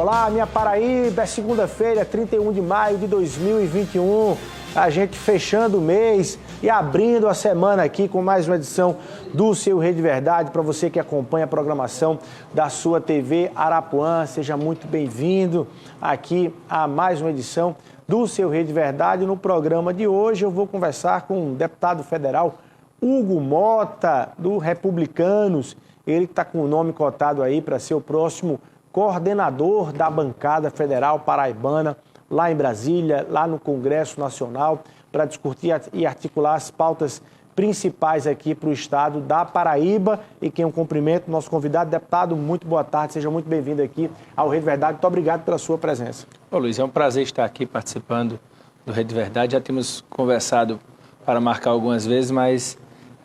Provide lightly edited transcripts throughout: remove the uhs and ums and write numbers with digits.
Olá, minha Paraíba, é segunda-feira, 31 de maio de 2021, a gente fechando o mês e abrindo a semana aqui com mais uma edição do seu Rede Verdade. Para você que acompanha a programação da sua TV Arapuã, seja muito bem-vindo aqui a mais uma edição do seu Rede Verdade. No programa de hoje eu vou conversar com o deputado federal Hugo Mota, do Republicanos, ele que está com o nome cotado aí para ser o próximo coordenador da bancada federal paraibana, lá em Brasília, lá no Congresso Nacional, para discutir e articular as pautas principais aqui para o estado da Paraíba. E quem eu cumprimento, nosso convidado, deputado, muito boa tarde, seja muito bem-vindo aqui ao Rede Verdade. Muito obrigado pela sua presença. Ô Luiz, é um prazer estar aqui participando do Rede Verdade. Já tínhamos conversado para marcar algumas vezes, mas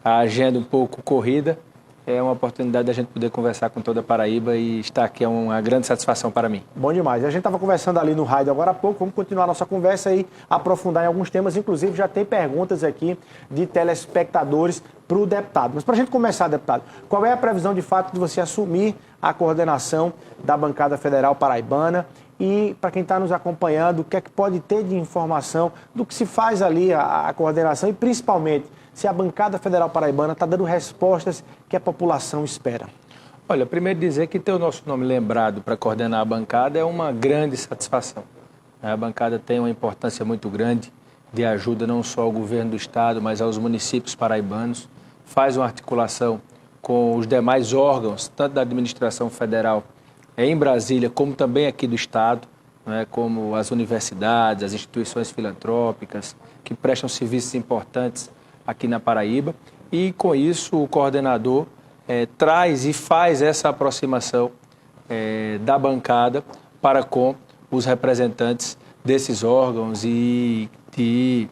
a agenda um pouco corrida. É uma oportunidade da gente poder conversar com toda a Paraíba e estar aqui é uma grande satisfação para mim. Bom demais. A gente estava conversando ali no rádio agora há pouco, vamos continuar a nossa conversa e aprofundar em alguns temas, inclusive já tem perguntas aqui de telespectadores para o deputado. Mas para a gente começar, deputado, qual é a previsão de fato de você assumir a coordenação da bancada federal paraibana? E para quem está nos acompanhando, o que é que pode ter de informação do que se faz ali a coordenação e principalmente se a bancada federal paraibana está dando respostas que a população espera? Olha, primeiro dizer que ter o nosso nome lembrado para coordenar a bancada é uma grande satisfação. A bancada tem uma importância muito grande de ajuda não só ao governo do estado, mas aos municípios paraibanos. Faz uma articulação com os demais órgãos, tanto da administração federal em Brasília, como também aqui do estado, né, como as universidades, as instituições filantrópicas, que prestam serviços importantes aqui na Paraíba, e com isso o coordenador traz e faz essa aproximação da bancada para com os representantes desses órgãos e de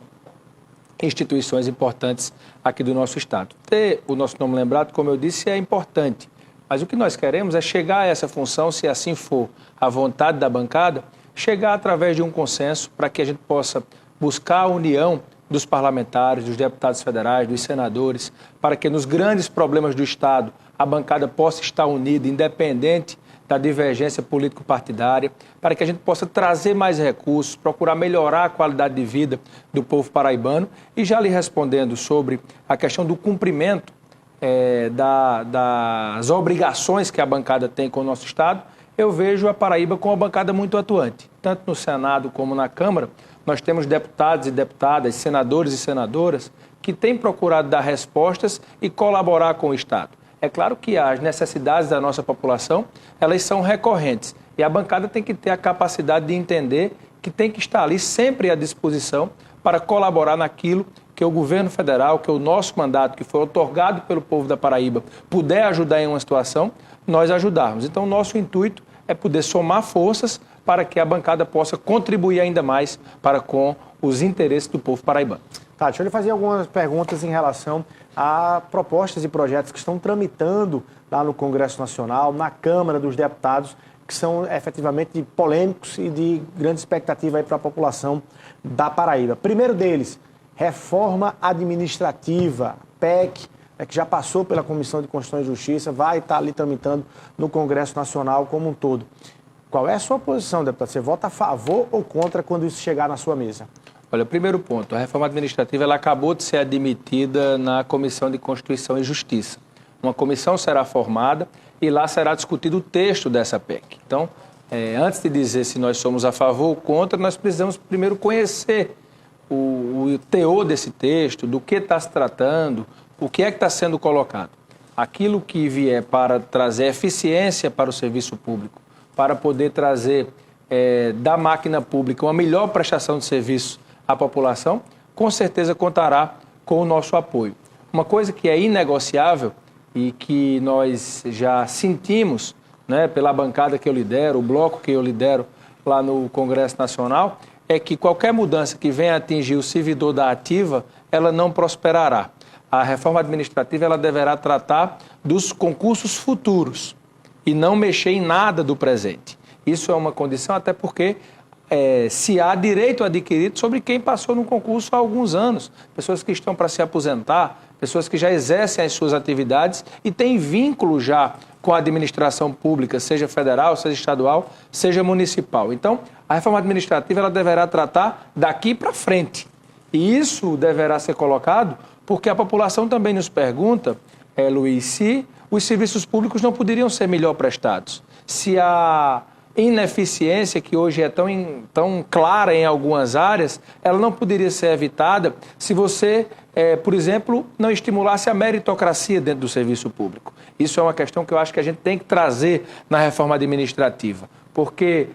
instituições importantes aqui do nosso estado. Ter o nosso nome lembrado, como eu disse, é importante, mas o que nós queremos é chegar a essa função, se assim for a vontade da bancada, chegar através de um consenso para que a gente possa buscar a união dos parlamentares, dos deputados federais, dos senadores, para que nos grandes problemas do estado a bancada possa estar unida, independente da divergência político-partidária, para que a gente possa trazer mais recursos, procurar melhorar a qualidade de vida do povo paraibano. E já lhe respondendo sobre a questão do cumprimento das obrigações que a bancada tem com o nosso estado, eu vejo a Paraíba com uma bancada muito atuante, tanto no Senado como na Câmara. Nós temos deputados e deputadas, senadores e senadoras que têm procurado dar respostas e colaborar com o estado. É claro que as necessidades da nossa população, elas são recorrentes e a bancada tem que ter a capacidade de entender que tem que estar ali sempre à disposição para colaborar naquilo que o governo federal, que o nosso mandato, que foi otorgado pelo povo da Paraíba, puder ajudar em uma situação, nós ajudarmos. Então, o nosso intuito é poder somar forças para que a bancada possa contribuir ainda mais para com os interesses do povo paraibano. Tá, deixa eu lhe fazer algumas perguntas em relação a propostas e projetos que estão tramitando lá no Congresso Nacional, na Câmara dos Deputados, que são efetivamente polêmicos e de grande expectativa aí para a população da Paraíba. Primeiro deles, reforma administrativa, PEC, que já passou pela Comissão de Constituição e Justiça, vai estar ali tramitando no Congresso Nacional como um todo. Qual é a sua posição, deputado? Você vota a favor ou contra quando isso chegar na sua mesa? Olha, primeiro ponto, a reforma administrativa ela acabou de ser admitida na Comissão de Constituição e Justiça. Uma comissão será formada e lá será discutido o texto dessa PEC. Então, antes de dizer se nós somos a favor ou contra, nós precisamos primeiro conhecer o teor desse texto, do que está se tratando, o que é que está sendo colocado. Aquilo que vier para trazer eficiência para o serviço público, para poder trazer da máquina pública uma melhor prestação de serviço à população, com certeza contará com o nosso apoio. Uma coisa que é inegociável e que nós já sentimos, né, pela bancada que eu lidero, o bloco que eu lidero lá no Congresso Nacional, é que qualquer mudança que venha atingir o servidor da ativa, ela não prosperará. A reforma administrativa ela deverá tratar dos concursos futuros e não mexer em nada do presente. Isso é uma condição até porque se há direito adquirido sobre quem passou no concurso há alguns anos. Pessoas que estão para se aposentar, pessoas que já exercem as suas atividades e têm vínculo já com a administração pública, seja federal, seja estadual, seja municipal. Então, a reforma administrativa ela deverá tratar daqui para frente. E isso deverá ser colocado porque a população também nos pergunta, Luiz, se os serviços públicos não poderiam ser melhor prestados. Se a ineficiência, que hoje é tão clara em algumas áreas, ela não poderia ser evitada se você, por exemplo, não estimulasse a meritocracia dentro do serviço público. Isso é uma questão que eu acho que a gente tem que trazer na reforma administrativa, porque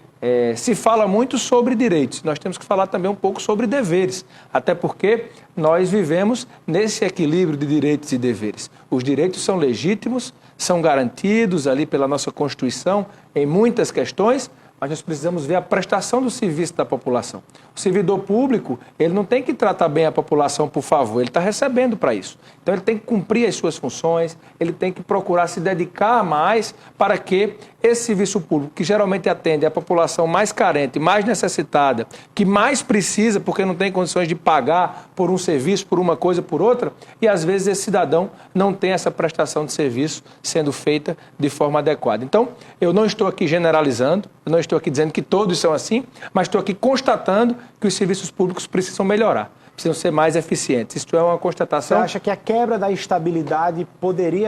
se fala muito sobre direitos, nós temos que falar também um pouco sobre deveres, até porque nós vivemos nesse equilíbrio de direitos e deveres. Os direitos são legítimos, são garantidos ali pela nossa Constituição em muitas questões, mas nós precisamos ver a prestação do serviço da população. O servidor público, ele não tem que tratar bem a população por favor, ele está recebendo para isso. Então ele tem que cumprir as suas funções, ele tem que procurar se dedicar mais para que esse serviço público, que geralmente atende a população mais carente, mais necessitada, que mais precisa porque não tem condições de pagar por um serviço, por uma coisa, por outra, e às vezes esse cidadão não tem essa prestação de serviço sendo feita de forma adequada. Então, eu não estou aqui generalizando, eu não estou aqui dizendo que todos são assim, mas estou aqui constatando que os serviços públicos precisam melhorar, precisam ser mais eficientes. Isso é uma constatação. Você acha que a quebra da estabilidade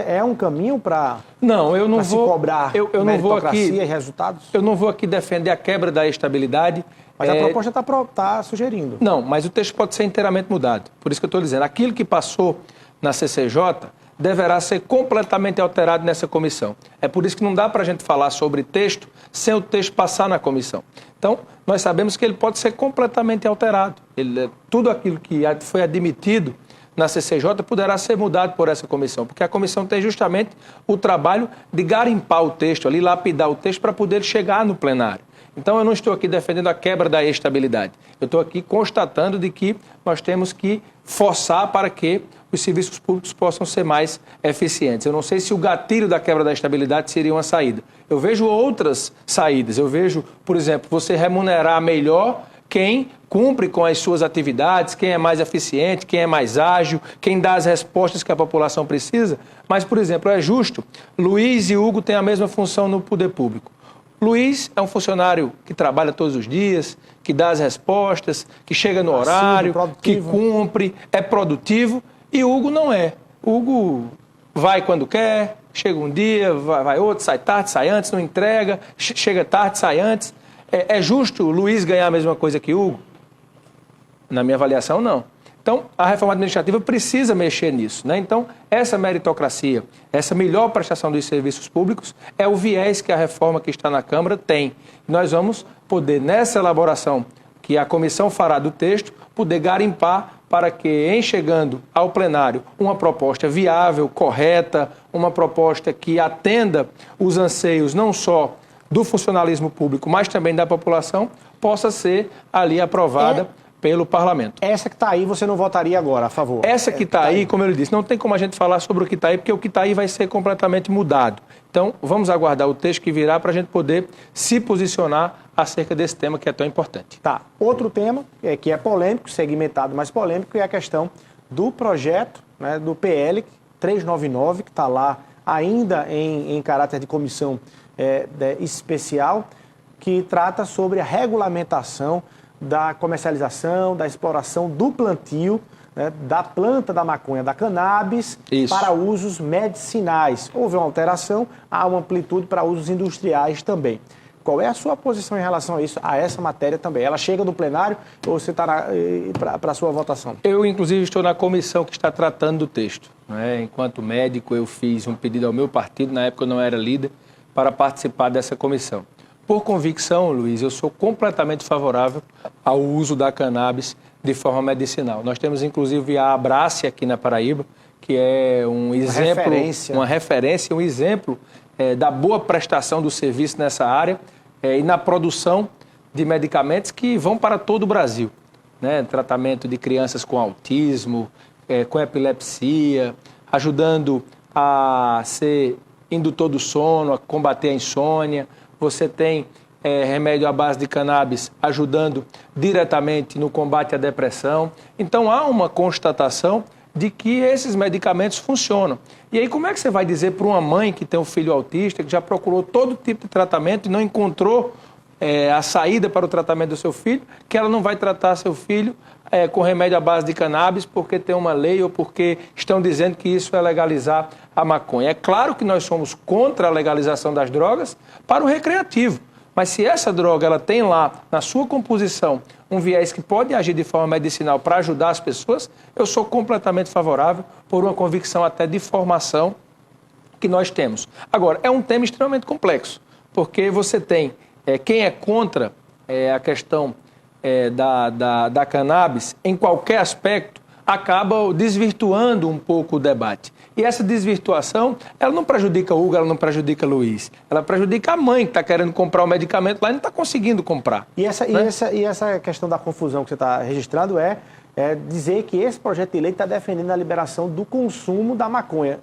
é um caminho para eu não vou se cobrar eu não vou aqui e resultados? Eu não vou aqui defender a quebra da estabilidade. Mas a proposta está sugerindo. Não, mas o texto pode ser inteiramente mudado. Por isso que eu estou dizendo, aquilo que passou na CCJ deverá ser completamente alterado nessa comissão. É por isso que não dá para a gente falar sobre texto sem o texto passar na comissão. Então, nós sabemos que ele pode ser completamente alterado. Tudo aquilo que foi admitido na CCJ poderá ser mudado por essa comissão, porque a comissão tem justamente o trabalho de garimpar o texto, ali, lapidar o texto para poder chegar no plenário. Então, eu não estou aqui defendendo a quebra da estabilidade. Eu estou aqui constatando de que nós temos que forçar para que os serviços públicos possam ser mais eficientes. Eu não sei se o gatilho da quebra da estabilidade seria uma saída. Eu vejo outras saídas. Eu vejo, por exemplo, você remunerar melhor quem cumpre com as suas atividades, quem é mais eficiente, quem é mais ágil, quem dá as respostas que a população precisa. Mas, por exemplo, é justo, Luiz e Hugo têm a mesma função no poder público. Luiz é um funcionário que trabalha todos os dias, que dá as respostas, que chega no horário, que cumpre, é produtivo, e Hugo não é. Hugo vai quando quer, chega um dia, vai outro, sai tarde, sai antes, não entrega, chega tarde, sai antes. É justo Luiz ganhar a mesma coisa que Hugo? Na minha avaliação, não. Então, a reforma administrativa precisa mexer nisso, né? Então, essa meritocracia, essa melhor prestação dos serviços públicos é o viés que a reforma que está na Câmara tem. Nós vamos poder, nessa elaboração que a comissão fará do texto, poder garimpar para que, em chegando ao plenário, uma proposta viável, correta, uma proposta que atenda os anseios não só do funcionalismo público, mas também da população, possa ser ali aprovada pelo Parlamento. Essa que está aí, você não votaria agora a favor? Essa que está aí, como eu lhe disse, não tem como a gente falar sobre o que está aí, porque o que está aí vai ser completamente mudado. Então, vamos aguardar o texto que virá para a gente poder se posicionar acerca desse tema que é tão importante. Tá. Outro tema que é polêmico, segmentado, mas polêmico, é a questão do projeto, né, do PL 399, que está lá ainda em caráter de comissão especial, que trata sobre a regulamentação da comercialização, da exploração do plantio, né, da planta da maconha, da cannabis, para usos medicinais. Houve uma alteração, há uma amplitude para usos industriais também. Qual é a sua posição em relação a isso, a essa matéria também? Ela chega no plenário ou você está para a sua votação? Eu, inclusive, estou na comissão que está tratando do texto, né? Enquanto médico, eu fiz um pedido ao meu partido, na época eu não era líder, para participar dessa comissão. Por convicção, Luiz, eu sou completamente favorável ao uso da cannabis de forma medicinal. Nós temos, inclusive, a Abrace aqui na Paraíba, que é um exemplo, uma referência, um exemplo da boa prestação do serviço nessa área e na produção de medicamentos que vão para todo o Brasil, né? Tratamento de crianças com autismo, com epilepsia, ajudando a ser indutor do sono, a combater a insônia. Você tem remédio à base de cannabis ajudando diretamente no combate à depressão. Então, há uma constatação de que esses medicamentos funcionam. E aí como é que você vai dizer para uma mãe que tem um filho autista, que já procurou todo tipo de tratamento e não encontrou a saída para o tratamento do seu filho, que ela não vai tratar seu filho com remédio à base de cannabis porque tem uma lei ou porque estão dizendo que isso é legalizar a maconha? É claro que nós somos contra a legalização das drogas para o recreativo, mas se essa droga ela tem lá na sua composição um viés que pode agir de forma medicinal para ajudar as pessoas, eu sou completamente favorável por uma convicção até de formação que nós temos. Agora, é um tema extremamente complexo, porque você tem quem é contra a questão da cannabis, em qualquer aspecto, acaba desvirtuando um pouco o debate. E essa desvirtuação, ela não prejudica o Hugo, ela não prejudica o Luiz. Ela prejudica a mãe que está querendo comprar o medicamento lá e não está conseguindo comprar. E essa questão da confusão que você está registrando é dizer que esse projeto de lei está defendendo a liberação do consumo da maconha.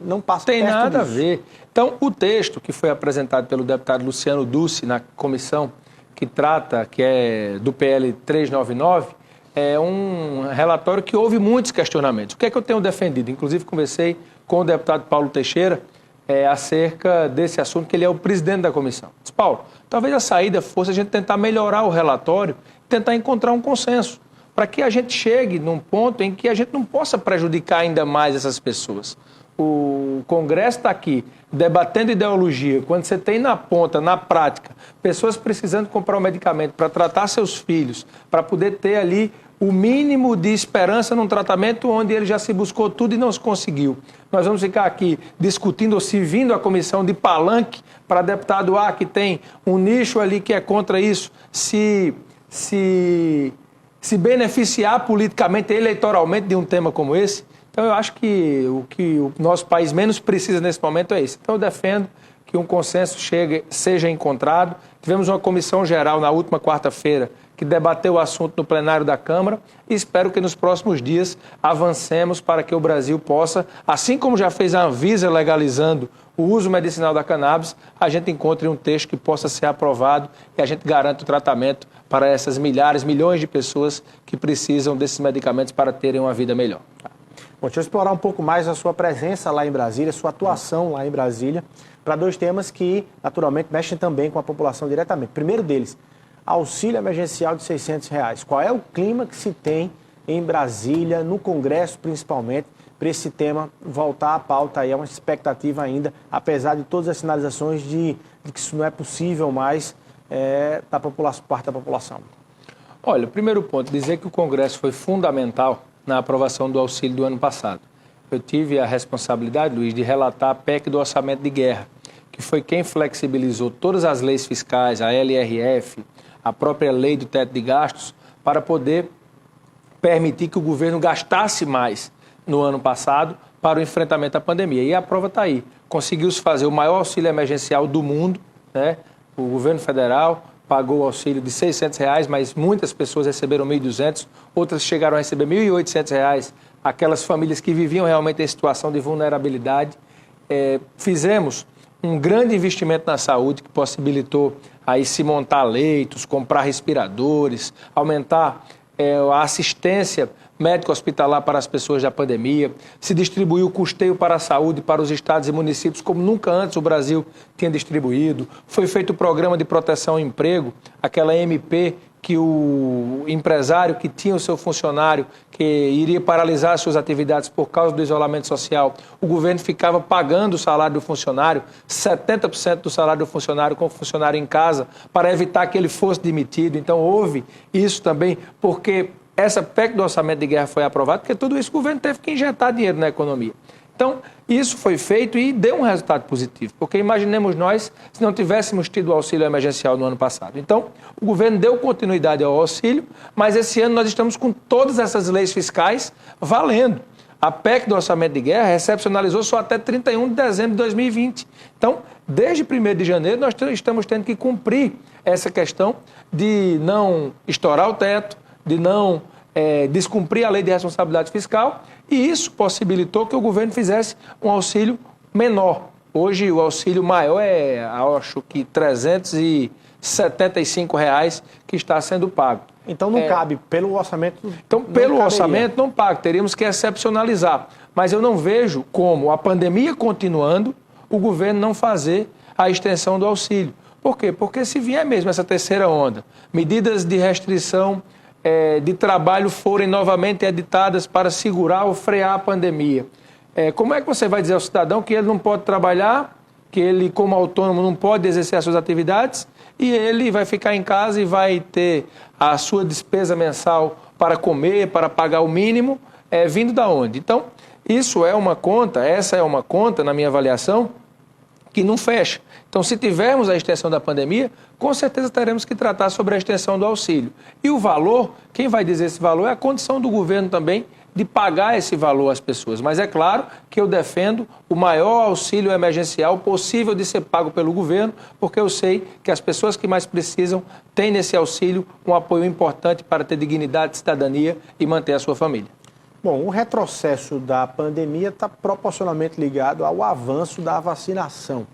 Não passa perto disso. Tem nada a ver. Então, o texto que foi apresentado pelo deputado Luciano Duce na comissão que é do PL 399, é um relatório que houve muitos questionamentos. O que é que eu tenho defendido? Inclusive, conversei com o deputado Paulo Teixeira acerca desse assunto, que ele é o presidente da comissão. Disse, Paulo, talvez a saída fosse a gente tentar melhorar o relatório, tentar encontrar um consenso, para que a gente chegue num ponto em que a gente não possa prejudicar ainda mais essas pessoas. O Congresso está aqui debatendo ideologia, quando você tem na ponta, na prática, pessoas precisando comprar um medicamento para tratar seus filhos, para poder ter ali o mínimo de esperança num tratamento onde ele já se buscou tudo e não se conseguiu. Nós vamos ficar aqui discutindo ou servindo a comissão de palanque para deputado que tem um nicho ali que é contra isso, se beneficiar politicamente, eleitoralmente de um tema como esse. Então, eu acho que o nosso país menos precisa nesse momento é isso. Então, eu defendo que um consenso seja encontrado. Tivemos uma comissão geral na última quarta-feira que debateu o assunto no plenário da Câmara e espero que nos próximos dias avancemos para que o Brasil possa, assim como já fez a Anvisa legalizando o uso medicinal da cannabis, a gente encontre um texto que possa ser aprovado e a gente garanta o tratamento para essas milhões de pessoas que precisam desses medicamentos para terem uma vida melhor. Bom, deixa eu explorar um pouco mais a sua presença lá em Brasília, a sua atuação lá em Brasília, para dois temas que, naturalmente, mexem também com a população diretamente. Primeiro deles, auxílio emergencial de R$600. Qual é o clima que se tem em Brasília, no Congresso principalmente, para esse tema voltar à pauta? Aí é uma expectativa ainda, apesar de todas as sinalizações de que isso não é possível mais parte da população. Olha, o primeiro ponto, dizer que o Congresso foi fundamental na aprovação do auxílio do ano passado. Eu tive a responsabilidade, Luiz, de relatar a PEC do orçamento de guerra, que foi quem flexibilizou todas as leis fiscais, a LRF, a própria lei do teto de gastos, para poder permitir que o governo gastasse mais no ano passado para o enfrentamento à pandemia. E a prova está aí. Conseguiu-se fazer o maior auxílio emergencial do mundo, né? O governo federal pagou o auxílio de R$600, mas muitas pessoas receberam R$1.200, outras chegaram a receber R$1.800, aquelas famílias que viviam realmente em situação de vulnerabilidade. Fizemos um grande investimento na saúde que possibilitou aí se montar leitos, comprar respiradores, aumentar a assistência médico-hospitalar para as pessoas da pandemia, se distribuiu o custeio para a saúde para os estados e municípios como nunca antes o Brasil tinha distribuído. Foi feito o programa de proteção ao emprego, aquela MP que o empresário que tinha o seu funcionário que iria paralisar as suas atividades por causa do isolamento social, o governo ficava pagando o salário do funcionário, 70% do salário do funcionário com o funcionário em casa, para evitar que ele fosse demitido. Então houve isso também, porque essa PEC do orçamento de guerra foi aprovada, porque tudo isso o governo teve que injetar dinheiro na economia. Então, isso foi feito e deu um resultado positivo, porque imaginemos nós se não tivéssemos tido o auxílio emergencial no ano passado. Então, o governo deu continuidade ao auxílio, mas esse ano nós estamos com todas essas leis fiscais valendo. A PEC do orçamento de guerra recepcionalizou só até 31 de dezembro de 2020. Então, desde 1º de janeiro, nós estamos tendo que cumprir essa questão de não estourar o teto, de não descumprir a lei de responsabilidade fiscal, e isso possibilitou que o governo fizesse um auxílio menor. Hoje o auxílio maior acho que R$375 que está sendo pago. Então não cabe, pelo orçamento... Então, pelo orçamento não paga, teríamos que excepcionalizar. Mas eu não vejo como, a pandemia continuando, o governo não fazer a extensão do auxílio. Por quê? Porque se vier mesmo essa terceira onda, medidas de restrição de trabalho forem novamente editadas para segurar ou frear a pandemia, como é que você vai dizer ao cidadão que ele não pode trabalhar, que ele, como autônomo, não pode exercer as suas atividades e ele vai ficar em casa e vai ter a sua despesa mensal para comer, para pagar o mínimo, vindo da onde? Então, isso é uma conta, essa é uma conta, na minha avaliação, que não fecha. Então, se tivermos a extensão da pandemia, com certeza teremos que tratar sobre a extensão do auxílio. E o valor, quem vai dizer esse valor é a condição do governo também de pagar esse valor às pessoas. Mas é claro que eu defendo o maior auxílio emergencial possível de ser pago pelo governo, porque eu sei que as pessoas que mais precisam têm nesse auxílio um apoio importante para ter dignidade, cidadania e manter a sua família. Bom, o retrocesso da pandemia está proporcionalmente ligado ao avanço da vacinação.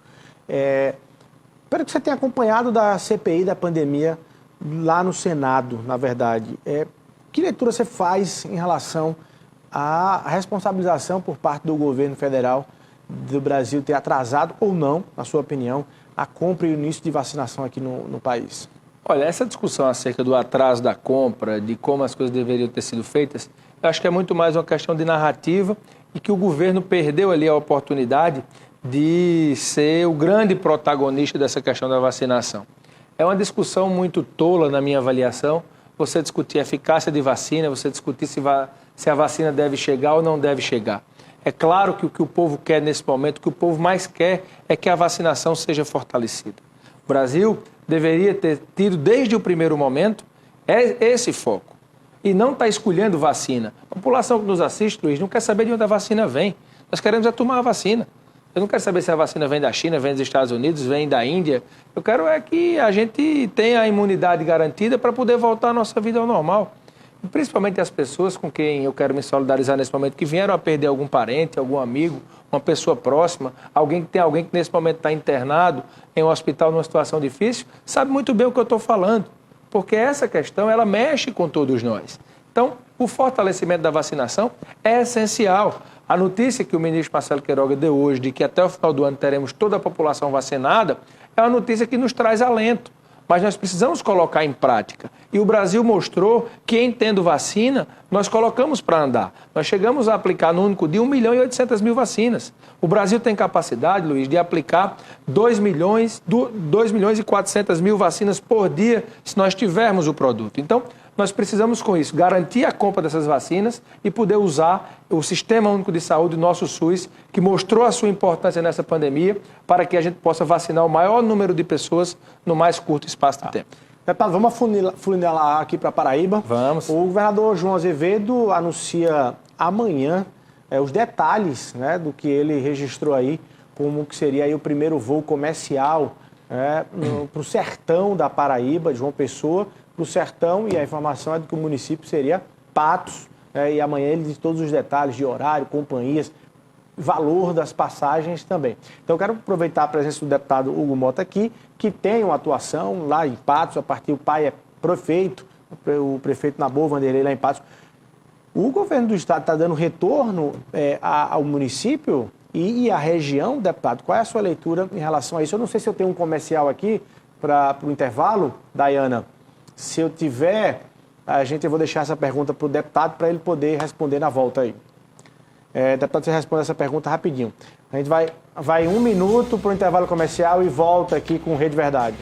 Espero que você tenha acompanhado da CPI da pandemia lá no Senado, na verdade. Que leitura você faz em relação à responsabilização por parte do governo federal do Brasil ter atrasado ou não, na sua opinião, a compra e o início de vacinação aqui no país? Olha, essa discussão acerca do atraso da compra, de como as coisas deveriam ter sido feitas, eu acho que é muito mais uma questão de narrativa e que o governo perdeu ali a oportunidade de ser o grande protagonista dessa questão da vacinação. É uma discussão muito tola, na minha avaliação, você discutir a eficácia de vacina, você discutir se a vacina deve chegar ou não deve chegar. É claro que o que o povo quer nesse momento, o que o povo mais quer é que a vacinação seja fortalecida. O Brasil deveria ter tido desde o primeiro momento esse foco. E não está escolhendo vacina. A população que nos assiste, Luiz, não quer saber de onde a vacina vem. Nós queremos tomar a vacina. Eu não quero saber se a vacina vem da China, vem dos Estados Unidos, vem da Índia. Eu quero que a gente tenha a imunidade garantida para poder voltar à nossa vida ao normal. E principalmente as pessoas com quem eu quero me solidarizar nesse momento, que vieram a perder algum parente, algum amigo, uma pessoa próxima, alguém que nesse momento está internado em um hospital numa situação difícil, sabe muito bem o que eu estou falando. Porque essa questão, ela mexe com todos nós. Então, o fortalecimento da vacinação é essencial. A notícia que o ministro Marcelo Queiroga deu hoje, de que até o final do ano teremos toda a população vacinada, é uma notícia que nos traz alento. Mas nós precisamos colocar em prática. E o Brasil mostrou que, em tendo vacina, nós colocamos para andar. Nós chegamos a aplicar no único dia 1.800.000 vacinas. O Brasil tem capacidade, Luiz, de aplicar 2.400.000 vacinas por dia, se nós tivermos o produto. Então, nós precisamos, com isso, garantir a compra dessas vacinas e poder usar o Sistema Único de Saúde, o nosso SUS, que mostrou a sua importância nessa pandemia, para que a gente possa vacinar o maior número de pessoas no mais curto espaço de tempo. Deputado, vamos afunilar aqui para Paraíba. Vamos. O governador João Azevedo anuncia amanhã os detalhes, né, do que ele registrou aí, como que seria aí o primeiro voo comercial para o sertão da Paraíba, de João Pessoa, para o sertão, e a informação é de que o município seria Patos, e amanhã ele diz todos os detalhes de horário, companhias, valor das passagens também. Então eu quero aproveitar a presença do deputado Hugo Mota aqui, que tem uma atuação lá em Patos, a partir do pai é prefeito, o prefeito Nabor Vanderlei lá em Patos. O governo do estado está dando retorno ao município e à região, deputado? Qual é a sua leitura em relação a isso? Eu não sei se eu tenho um comercial aqui para o intervalo, Dayana. Se eu tiver, eu vou deixar essa pergunta para o deputado para ele poder responder na volta aí. Deputado, você responde essa pergunta rapidinho. A gente vai 1 minuto para o intervalo comercial e volta aqui com Rede Verdade.